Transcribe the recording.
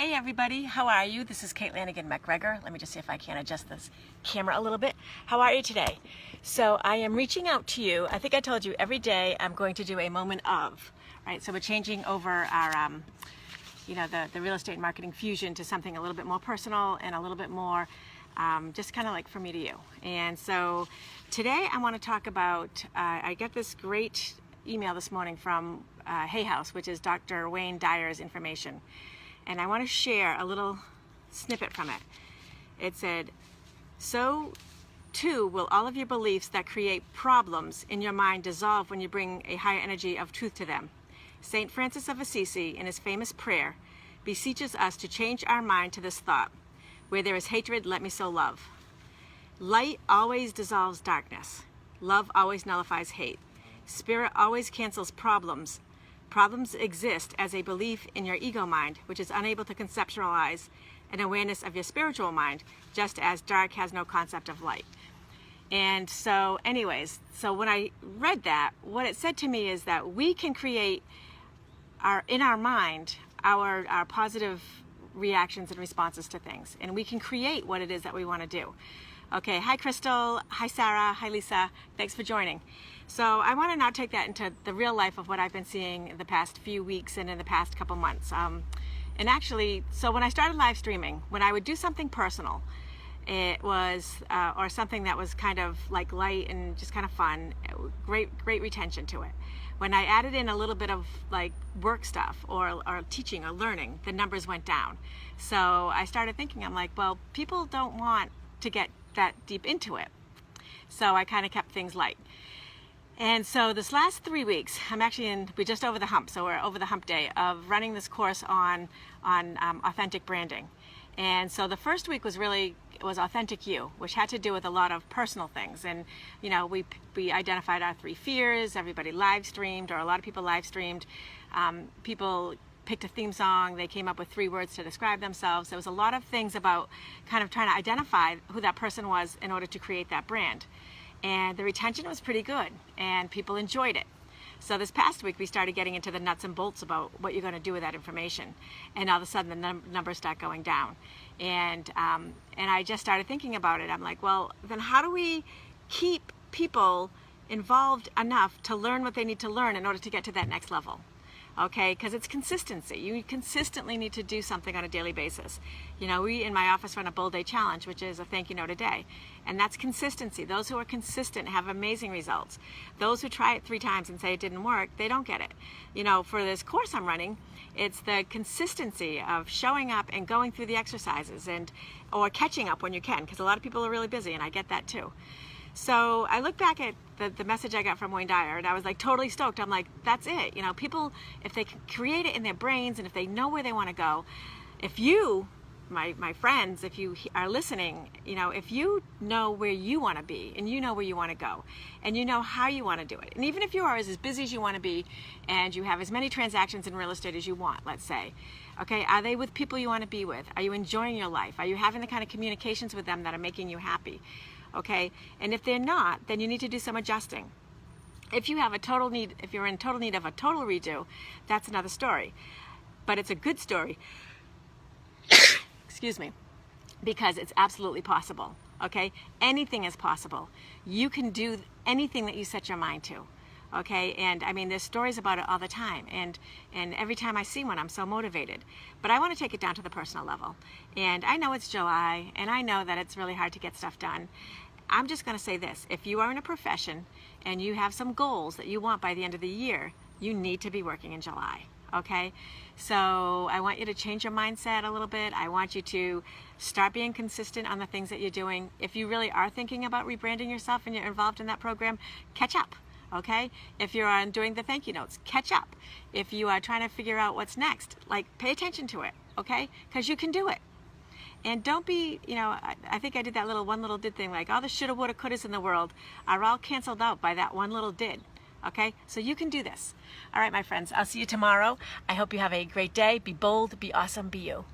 Hey everybody, how are you? This is Lanagan, MacGregor. Let me just see if I can adjust this camera a little bit. How are you today? So I am reaching out to you. I think I told you every day I'm going to do a moment of, right? So we're changing over our, the real estate marketing fusion to something a little bit more personal and a little bit more just kind of like from me to you. And so today I want to talk about, I got this great email this morning from Hay House, which is Dr. Wayne Dyer's information. And I want to share a little snippet from it. It said, "So too will all of your beliefs that create problems in your mind dissolve when you bring a higher energy of truth to them. St. Francis of Assisi, in his famous prayer, beseeches us to change our mind to this thought: where there is hatred, let me sow love. Light always dissolves darkness. Love always nullifies hate. Spirit always cancels problems. Problems exist as a belief in your ego mind, which is unable to conceptualize an awareness of your spiritual mind, just as dark has no concept of light." And so anyways, so when I read that, what it said to me is that we can create in our mind our positive reactions and responses to things, and we can create what it is that we want to do. Okay, hi Crystal, hi Sarah, hi Lisa, thanks for joining. So I want to now take that into the real life of what I've been seeing in the past few weeks and in the past couple months. And actually, so when I started live streaming, when I would do something personal, it was, or something that was kind of like light and just kind of fun, great retention to it. When I added in a little bit of like work stuff or teaching or learning, the numbers went down. So I started thinking, I'm like, well, people don't want to get that deep into it. So I kind of kept things light. And so this last 3 weeks, we're just over the hump, so we're over the hump day of running this course on authentic branding. And so the first week was authentic you, which had to do with a lot of personal things. And we identified our 3 fears. Everybody live streamed, or a lot of people live streamed. People picked a theme song. They came up with 3 words to describe themselves. There was a lot of things about kind of trying to identify who that person was in order to create that brand. And the retention was pretty good, and people enjoyed it. So this past week, we started getting into the nuts and bolts about what you're going to do with that information. And all of a sudden, the numbers start going down. And I just started thinking about it. I'm like, well, then how do we keep people involved enough to learn what they need to learn in order to get to that next level? Okay, because it's consistency. You consistently need to do something on a daily basis. We in my office run a Bold Day Challenge, which is a thank you note a day. And that's consistency. Those who are consistent have amazing results. Those who try it 3 times and say it didn't work, they don't get it. For this course I'm running, it's the consistency of showing up and going through the exercises or catching up when you can, because a lot of people are really busy, and I get that too. So I look back at the message I got from Wayne Dyer, and I was like totally stoked. I'm like, that's it. People, if they can create it in their brains and if they know where they want to go, if you, my friends, if you are listening, if you know where you want to be and you know where you want to go and you know how you want to do it, and even if you are as busy as you want to be and you have as many transactions in real estate as you want, let's say, okay, are they with people you want to be with? Are you enjoying your life? Are you having the kind of communications with them that are making you happy? Okay, and if they're not, then you need to do some adjusting. If you're in total need of a total redo, that's another story. But it's a good story, excuse me, because it's absolutely possible. Okay, anything is possible. You can do anything that you set your mind to. Okay, and there's stories about it all the time, and every time I see one, I'm so motivated. But I want to take it down to the personal level. And I know it's July, and I know that it's really hard to get stuff done. I'm just going to say this: if you are in a profession and you have some goals that you want by the end of the year, you need to be working in July. Okay, so I want you to change your mindset a little bit. I want you to start being consistent on the things that you're doing. If you really are thinking about rebranding yourself and you're involved in that program, catch up. Okay, if you're on doing the thank you notes, catch up. If you are trying to figure out what's next, pay attention to it, okay? Because you can do it. And don't be, I think I did that one little did thing, like all the shoulda, woulda, couldas in the world are all canceled out by that one little did. Okay, so you can do this. All right, my friends, I'll see you tomorrow. I hope you have a great day. Be bold, be awesome, be you.